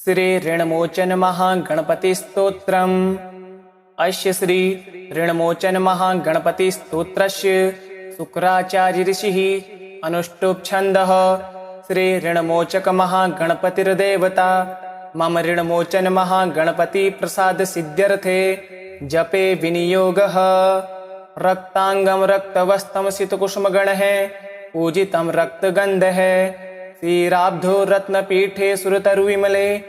श्री ऋणमोचन महागणपतिस्तोत्रम्। अस्य श्री ऋणमोचन महागणपतिस्तोत्रस्य शुक्राचार्य ऋषिः अनुष्टुप् छन्दः। श्री ऋणमोचक महागणपतिर्देवता। मम ऋणमोचन महागणपति प्रसाद सिद्ध्यर्थे जपे विनियोगः। रक्तांगम रक्तवस्त्रं सितकुसुमगणः पूजितं रक्तगन्धः। श्रीराब्धो रत्नपीठे सुरतरुविमले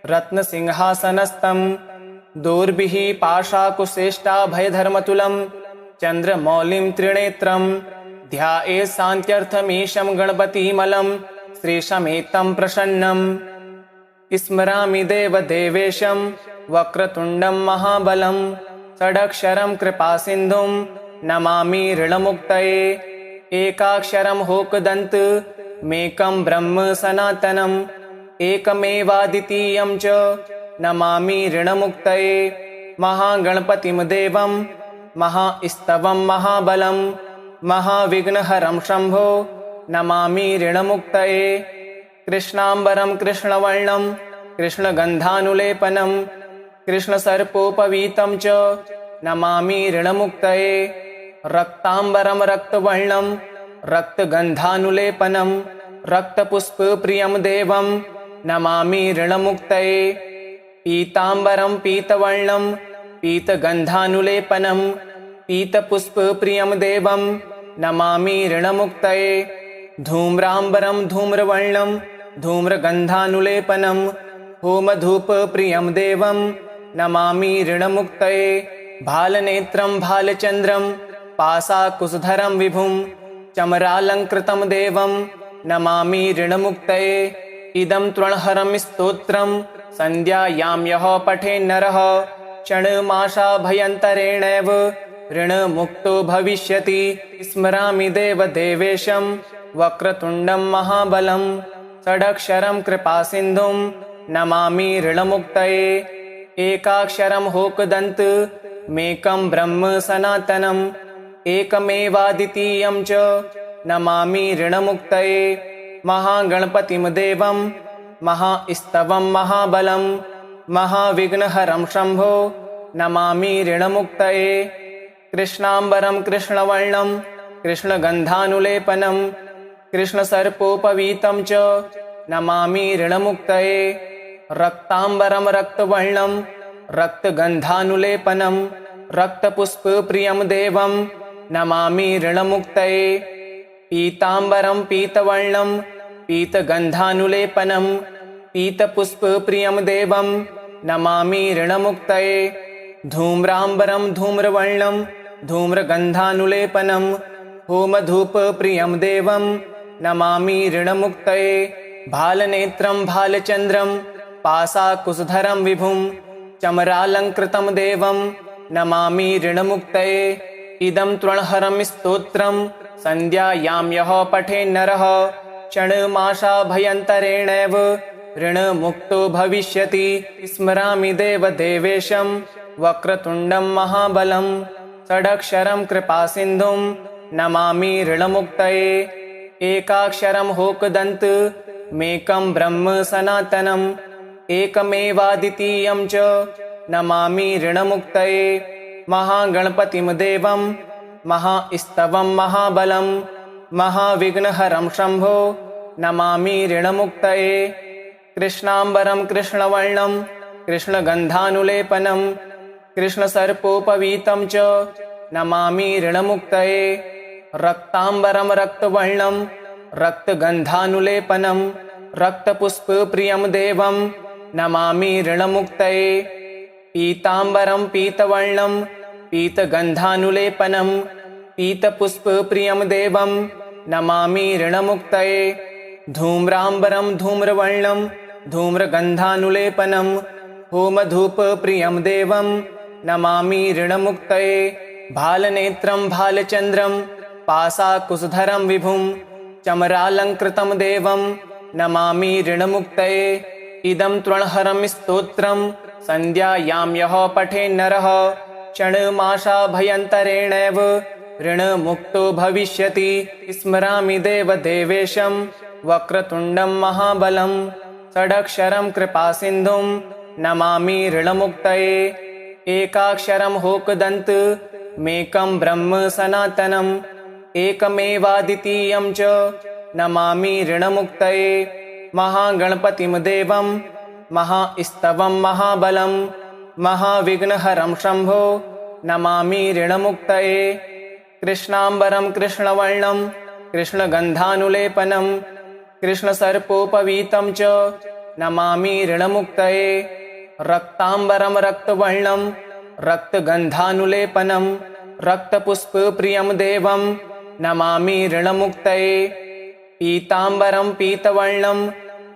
रत्नसिंहासनस्थं। दोर्भिः पाशाकुश्रेष्ठाभयधर्मतुलं चन्द्रमौलिं त्रिनेत्रं। ध्यायेत् शान्त्यर्थमीशं गणपतिमलं श्रीशमेतं प्रसन्नं। स्मरामि देवदेवेशं वक्रतुण्डं महाबलं। षडक्षरं कृपासिन्धुं नमामि ऋणमुक्तये। एकाक्षरं होकदन्त मेकं ब्रह्म सनातनम्। एकमेवाद्वितीयं च नमामि ऋणमुक्तये। महागणपतिं देवं महास्तवं महाबलं महाविघ्नहरं शम्भो नमामि ऋणमुक्तये। कृष्णाम्बरं कृष्णवर्णं कृष्णगन्धानुलेपनं कृष्णसर्पोपवीतं च नमामि ऋणमुक्तये। रक्ताम्बरं रक्तवर्णं रक्तगन्धानुलेपनं रक्तपुष्पप्रियं देवं नमामि ऋणमुक्तये। पीताम्बरं पीतवर्णं पीतगन्धानुलेपनं पीतपुष्पप्रियं देवं नमामि ऋणमुक्तये। धूम्राम्बरं धूम्रवर्णं धूम्रगन्धानुलेपनं होमधूपप्रियं देवं नमामि ऋणमुक्तये। भालनेत्रं भालचन्द्रं पाशाकुशधरं विभुं चमरालङ्कृतं देवं नमामि ऋणमुक्तये। इदं तृणहरं स्तोत्रं सन्ध्यायां यः पठेन्नरः षण्मासाभ्यन्तरेणैव ऋणमुक्तो भविष्यति। स्मरामि देवदेवेशं वक्रतुण्डं महाबलं। षडक्षरं कृपासिन्धुं नमामि ऋणमुक्तये। एकाक्षरं होकदन्त मेकं ब्रह्म सनातनम्। एकमेवाद्वितीयं च नमामि ऋणमुक्तये। महागणपतिं देवं महास्तवं महाबलं महाविघ्नहरं शम्भो नमामि ऋणमुक्तये। कृष्णाम्बरं कृष्णवर्णं कृष्णगन्धानुलेपनं कृष्णसर्पोपवीतं च नमामि ऋणमुक्तये। रक्ताम्बरं रक्तवर्णं रक्तगन्धानुलेपनं रक्तपुष्पप्रियं देवं नमामि ऋणमुक्तये। पीताम्बरं पीतवर्णं पीतगन्धानुलेपनं पीतपुष्पप्रियं देवं नमामि ऋणमुक्तये। धूम्राम्बरं धूम्रवर्णं धूम्रगन्धानुलेपनं होमधूपप्रियं देवं नमामि ऋणमुक्तये। भालनेत्रं भालचन्द्रं पाशाकुशधरं विभुं चमरालङ्कृतं देवं नमामि ऋणमुक्तये। इदं तृणहरं स्तोत्रं सन्ध्यायां यः पठेन्नरः षण्मासाभ्यन्तरेणैव ऋणमुक्तो भविष्यति। स्मरामि देवदेवेशं वक्रतुण्डं महाबलं। षडक्षरं कृपासिन्धुं नमामि ऋणमुक्तये। एकाक्षरं होकदन्त मेकं ब्रह्म सनातनम्। एकमेवाद्वितीयं च नमामि ऋणमुक्तये। महागणपतिं देवं महास्तवं महाबलं महाविघ्नहरं शम्भो नमामि ऋणमुक्तये। कृष्णाम्बरं कृष्णवर्णं कृष्णगन्धानुलेपनं कृष्णसर्पोपवीतं च नमामि ऋणमुक्तये। रक्ताम्बरं रक्तवर्णं रक्तगन्धानुलेपनं रक्तपुष्पप्रियं देवं नमामि ऋणमुक्तये। पीताम्बरं पीतवर्णं पीतगन्धानुलेपनं पीतपुष्पप्रियं देवं नमामि ऋणमुक्तये। धूम्राम्बरं धूम्रवर्णं धूम्रगन्धानुलेपनं होमधूपप्रियं देवं नमामि ऋणमुक्तये। भालनेत्रं भालचन्द्रं पाशाकुशधरं विभुं चमरालङ्कृतं देवं नमामि ऋणमुक्तये। इदं तृणहरं स्तोत्रं सन्ध्यायां यः पठेन्नरः षण्मासाभ्यन्तरेणैव ऋणमुक्तो भविष्यति। स्मरामि देवदेवेशं वक्रतुण्डं महाबलं। षडक्षरं कृपासिन्धुं नमामि ऋणमुक्तये एकाक्षरं होकदन्त मेकं ब्रह्म सनातनम् एकमेवाद्वितीयं च नमामि ऋणमुक्तये महागणपतिं देवं महास्तवं महाबलं महाविघ्नहरं शम्भो नमामि ऋणमुक्तये कृष्णाम्बरं कृष्णवर्णं कृष्णगन्धानुलेपनं कृष्णसर्पोपवीतं च नमामि ऋणमुक्तये रक्ताम्बरं रक्तवर्णं रक्तगन्धानुलेपनं रक्तपुष्पप्रियं देवं नमामि ऋणमुक्तये पीताम्बरं पीतवर्णं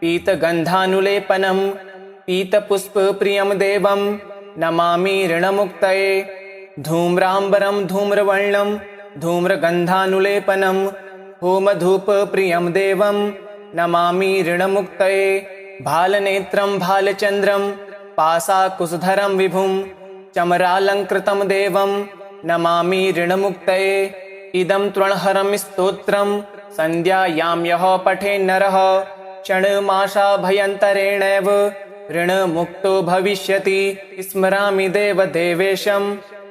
पीतगन्धानुलेपनं पीतपुष्पप्रियं देवं नमामि ऋणमुक्तये धूम्राम्बरं धूम्रवर्णं धूम्रगन्धानुलेपनं होमधूपप्रियं देवं नमामि ऋणमुक्तये भालनेत्रं भालचन्द्रं पाशाकुशधरं विभुं चमरालङ्कृतं देवं नमामि ऋणमुक्तये इदं तृणहरं स्तोत्रं सन्ध्यायां यः पठेन्नरः क्षणमाशाभयन्तरेणैव ऋणमुक्तो भविष्यति स्मरामि देवदेवेशं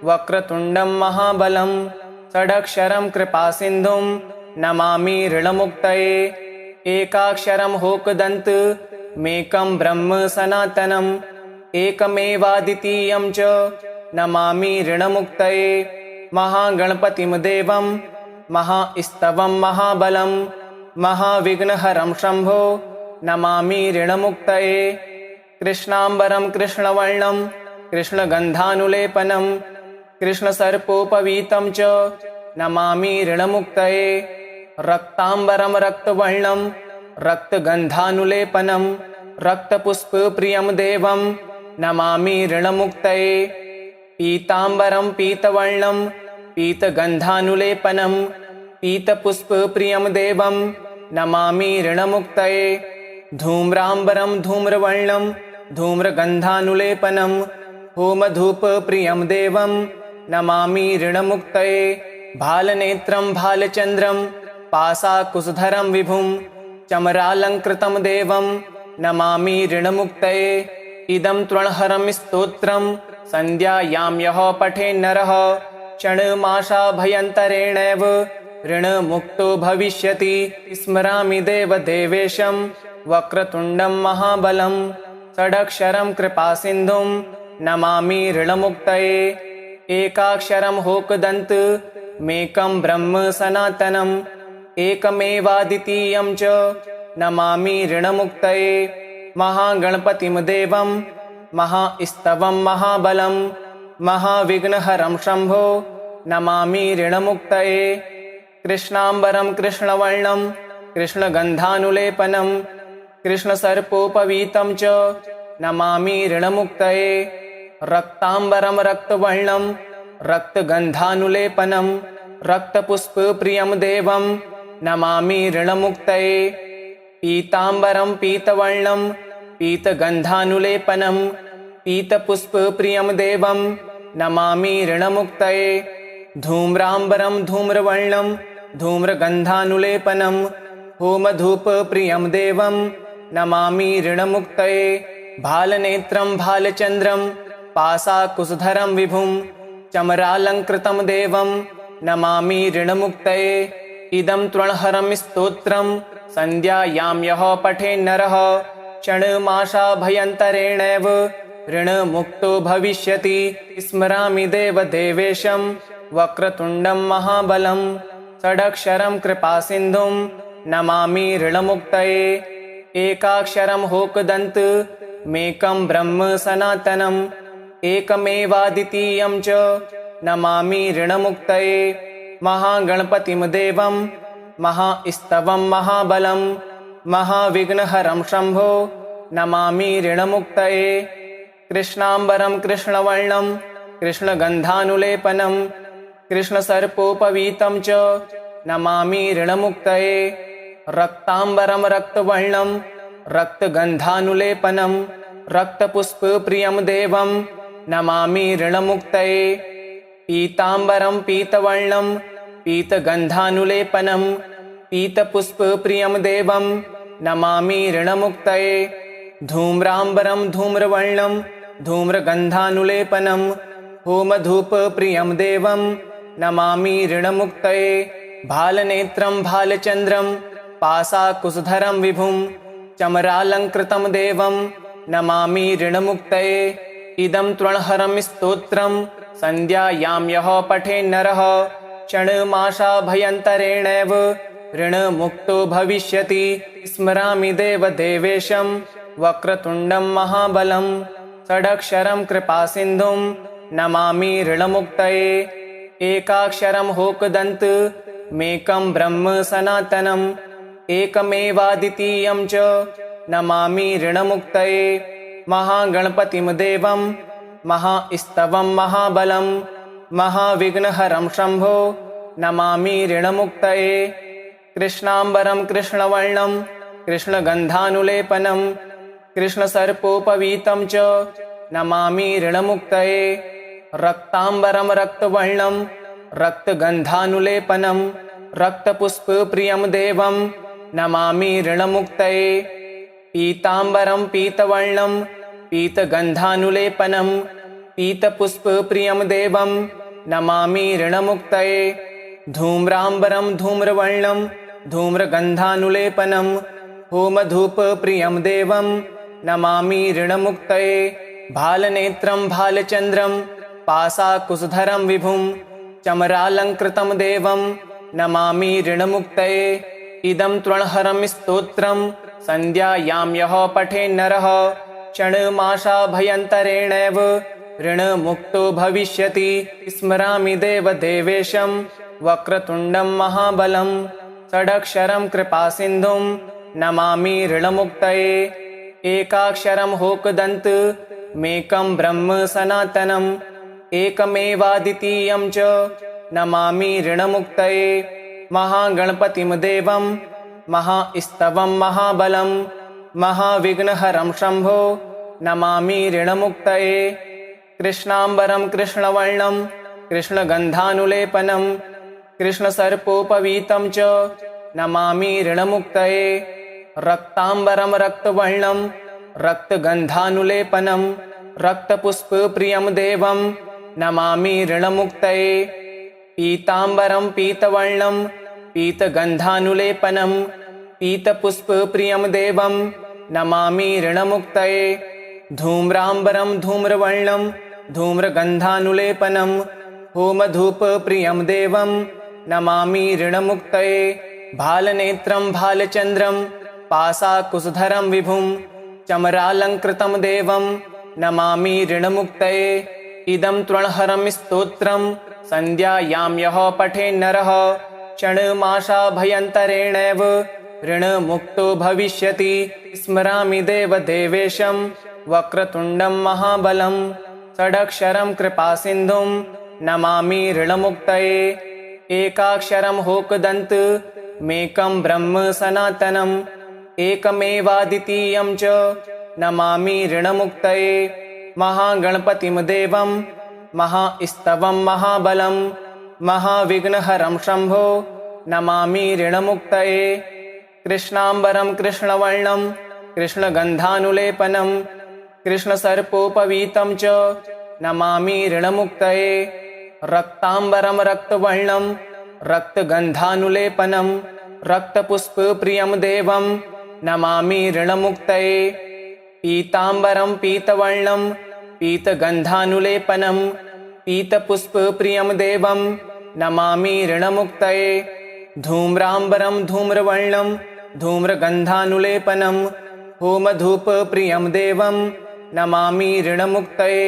वक्रतुण्डं महाबलं षडक्षरं कृपासिन्धुं नमामि ऋणमुक्तये एकाक्षरं होकदन्त मेकं ब्रह्म सनातनम् एकमेवाद्वितीयं च नमामि ऋणमुक्तये महागणपतिं देवं महास्तवं महाबलं महाविघ्नहरं शम्भो नमामि ऋणमुक्तये कृष्णाम्बरं कृष्णवर्णं कृष्णगन्धानुलेपनं कृष्णसर्पोपवीतं च नमामि ऋणमुक्तये रक्ताम्बरं रक्तवर्णं रक्तगन्धानुलेपनं रक्तपुष्पप्रियं देवं नमामि ऋणमुक्तये पीताम्बरं पीतवर्णं पीतगन्धानुलेपनं पीतपुष्पप्रियं देवं नमामि ऋणमुक्तये धूम्राम्बरं धूम्रवर्णं धूम्रगन्धानुलेपनं होमधूपप्रियं देवं नमामि ऋणमुक्तये भालनेत्रं भालचन्द्रं पाशाकुशधरं विभुं चमरालङ्कृतं देवं नमामि ऋणमुक्तये इदं तृणहरं स्तोत्रं सन्ध्यायां यः पठेन्नरः क्षणमाशाभयन्तरेणैव ऋणमुक्तो भविष्यति स्मरामि देवदेवेशं वक्रतुण्डं महाबलं षडक्षरं कृपासिन्धुं नमामि ऋणमुक्तये एकाक्षरं होकदन्त मेकं ब्रह्म सनातनम् एकमेवाद्वितीयं च नमामि ऋणमुक्तये महागणपतिं देवं महास्तवं महाबलं महाविघ्नहरं शम्भो नमामि ऋणमुक्तये कृष्णाम्बरं कृष्णवर्णं कृष्णगन्धानुलेपनं कृष्णसर्पोपवीतं च नमामि ऋणमुक्तये रक्ताम्बरं रक्तवर्णं रक्तगन्धानुलेपनं रक्तपुष्पप्रियं देवं नमामि ऋणमुक्तये पीताम्बरं पीतवर्णं पीतगन्धानुलेपनं पीतपुष्पप्रियं देवं नमामि ऋणमुक्तये धूम्राम्बरं धूम्रवर्णं धूम्रगन्धानुलेपनं होमधूपप्रियं देवं नमामि ऋणमुक्तये भालनेत्रं भालचन्द्रं पाशाकुशधरं विभुं चमरालङ्कृतं देवं नमामि ऋणमुक्तये इदं तृणहरं स्तोत्रं सन्ध्यायां यः पठेन्नरः क्षणमाशाभयन्तरेणैव ऋणमुक्तो भविष्यति स्मरामि देवदेवेशं वक्रतुण्डं महाबलं षडक्षरं कृपासिन्धुं नमामि ऋणमुक्तये एकाक्षरं होकदन्त मेकं ब्रह्म सनातनम् एकमेवाद्वितीयं च नमामि ऋणमुक्तये महागणपतिं देवं महास्तवं महाबलं महाविघ्नहरं शम्भो नमामि ऋणमुक्तये कृष्णाम्बरं कृष्णवर्णं कृष्णगन्धानुलेपनं कृष्णसर्पोपवीतं च नमामि ऋणमुक्तये रक्ताम्बरं रक्तवर्णं रक्तगन्धानुलेपनं रक्तपुष्पप्रियं देवं नमामि ऋणमुक्तये पीताम्बरं पीतवर्णं पीतगन्धानुलेपनं पीतपुष्पप्रियं देवं नमामि ऋणमुक्तये धूम्राम्बरं धूम्रवर्णं धूम्रगन्धानुलेपनं होमधूपप्रियं देवं नमामि ऋणमुक्तये भालनेत्रं भालचन्द्रं पाशाकुशधरं विभुं चमरालङ्कृतं देवं नमामि ऋणमुक्तये इदं तृणहरं स्तोत्रं सन्ध्यायां यः पठेन्नरः क्षणमाशाभयन्तरेणैव ऋणमुक्तो भविष्यति स्मरामि देवदेवेशं वक्रतुण्डं महाबलं षडक्षरं कृपासिन्धुं नमामि ऋणमुक्तये एकाक्षरं होकदन्त मेकं ब्रह्म सनातनम् एकमेवाद्वितीयं च नमामि ऋणमुक्तये महागणपतिं देवं महास्तवं महाबलं महाविघ्नहरं शम्भो नमामि ऋणमुक्तये कृष्णाम्बरं कृष्णवर्णं कृष्णगन्धानुलेपनं कृष्णसर्पोपवीतं च नमामि ऋणमुक्तये रक्ताम्बरं रक्तवर्णं रक्तगन्धानुलेपनं रक्तपुष्पप्रियं देवं नमामि ऋणमुक्तये पीताम्बरं पीतवर्णं पीतगन्धानुलेपनं पीतपुष्पप्रियं देवं नमामि ऋणमुक्तये धूम्राम्बरं धूम्रवर्णं धूम्रगन्धानुलेपनं होमधूपप्रियं देवं नमामि ऋणमुक्तये भालनेत्रं भालचन्द्रं पाशाकुशधरं विभुं चमरालङ्कृतं देवं नमामि ऋणमुक्तये इदं तृणहरं स्तोत्रं सन्ध्यायां यः पठेन्नरः क्षणमाशाभयन्तरेणैव ऋणमुक्तो भविष्यति स्मरामि देवदेवेशं वक्रतुण्डं महाबलं षडक्षरं कृपासिन्धुं नमामि ऋणमुक्तये एकाक्षरं होकदन्त मेकं ब्रह्म सनातनम् एकमेवाद्वितीयं च नमामि ऋणमुक्तये महागणपतिं देवं महास्तवं महाबलं महाविघ्नहरं शम्भो नमामि ऋणमुक्तये कृष्णाम्बरं कृष्णवर्णं कृष्णगन्धानुलेपनं कृष्णसर्पोपवीतं च नमामि ऋणमुक्तये रक्ताम्बरं रक्तवर्णं रक्तगन्धानुलेपनं रक्तपुष्पप्रियं देवं नमामि ऋणमुक्तये पीताम्बरं पीतवर्णं पीतगन्धानुलेपनं पीतपुष्पप्रियं देवं नमामि ऋणमुक्तये धूम्राम्बरं धूम्रवर्णं धूम्रगन्धानुलेपनं होमधूपप्रियं देवं नमामि ऋणमुक्तये भालनेत्रं भालचन्द्रं पाशाकुशधरं विभुं चमरालङ्कृतं देवं नमामि ऋणमुक्तये इदं तृणहरं स्तोत्रं सन्ध्यायां यः पठेन्नरः क्षणमाशाभयन्तरेणैव ऋणमुक्तो भविष्यति स्मरामि देवदेवेशं वक्रतुण्डं महाबलं षडक्षरं कृपासिन्धुं नमामि ऋणमुक्तये एकाक्षरं होकदन्त मेकं ब्रह्म सनातनम् एकमेवाद्वितीयं च नमामि ऋणमुक्तये महागणपतिं देवं महास्तवं महाबलं महाविघ्नहरं शम्भो नमामि ऋणमुक्तये कृष्णाम्बरं कृष्णवर्णं कृष्णगन्धानुलेपनं कृष्णसर्पोपवीतं च नमामि ऋणमुक्तये रक्ताम्बरं रक्तवर्णं रक्तगन्धानुलेपनं रक्तपुष्पप्रियं देवं नमामि ऋणमुक्तये पीताम्बरं पीतवर्णं पीतगन्धानुलेपनं पीतपुष्पप्रियं देवं नमामि ऋणमुक्तये धूम्राम्बरं धूम्रवर्णं धूम्रगन्धानुलेपनं होमधूपप्रियं देवं नमामि ऋणमुक्तये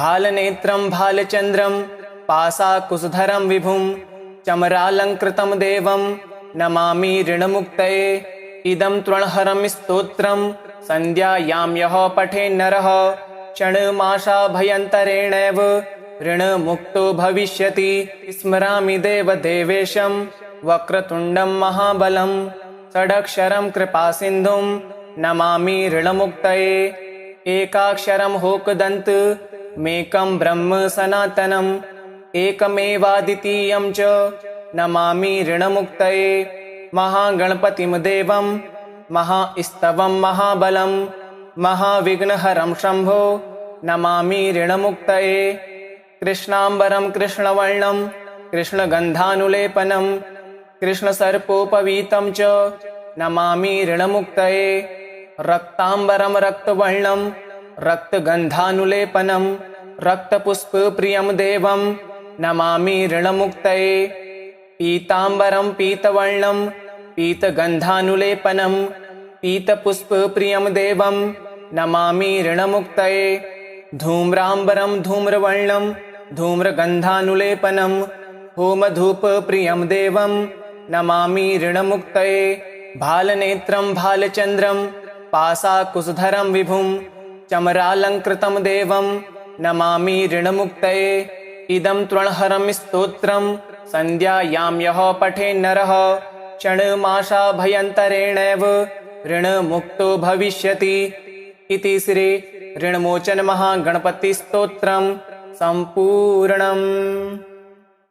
भालनेत्रं भालचन्द्रं पाशाकुशधरं विभुं चमरालङ्कृतं देवं नमामि ऋणमुक्तये इदं तृणहरं स्तोत्रं सन्ध्यायां यः पठेन्नरः क्षणमाशाभयन्तरेणैव ऋणमुक्तो भविष्यति स्मरामि देवदेवेशं वक्रतुण्डं महाबलं षडक्षरं कृपासिन्धुं नमामि ऋणमुक्तये एकाक्षरं होकदन्त मेकं ब्रह्म सनातनम् एकमेवाद्वितीयं च नमामि ऋणमुक्तये महागणपतिं देवं महास्तवं महाबलं महाविघ्नहरं शम्भो नमामि ऋणमुक्तये। कृष्णाम्बरं कृष्णवर्णं कृष्णगन्धानुलेपनं कृष्णसर्पोपवीतं च नमामि ऋणमुक्तये। रक्ताम्बरं रक्तवर्णं रक्तगन्धानुलेपनं रक्तपुष्पप्रियं देवं नमामि ऋणमुक्तये। पीताम्बरं पीतवर्णं पीतगन्धानुलेपनं पीतपुष्पप्रियं देवं नमामि ऋणमुक्तये। धूम्राम्बरं धूम्रवर्णं धूम्रगन्धानुलेपनं होमधूपप्रियं देवं नमामि ऋणमुक्तये। भालनेत्रं भालचन्द्रं पाशाकुशधरं विभुं चमरालङ्कृतं देवं नमामि ऋणमुक्तये। इदं तृणहरं स्तोत्रं सन्ध्यायां यः पठेन्नरः षण्मासाभ्यन्तरेणैव ऋणमुक्तो भविष्यति। इति श्री ऋणमोचन महागणपतिस्तोत्रं सम्पूर्णम्।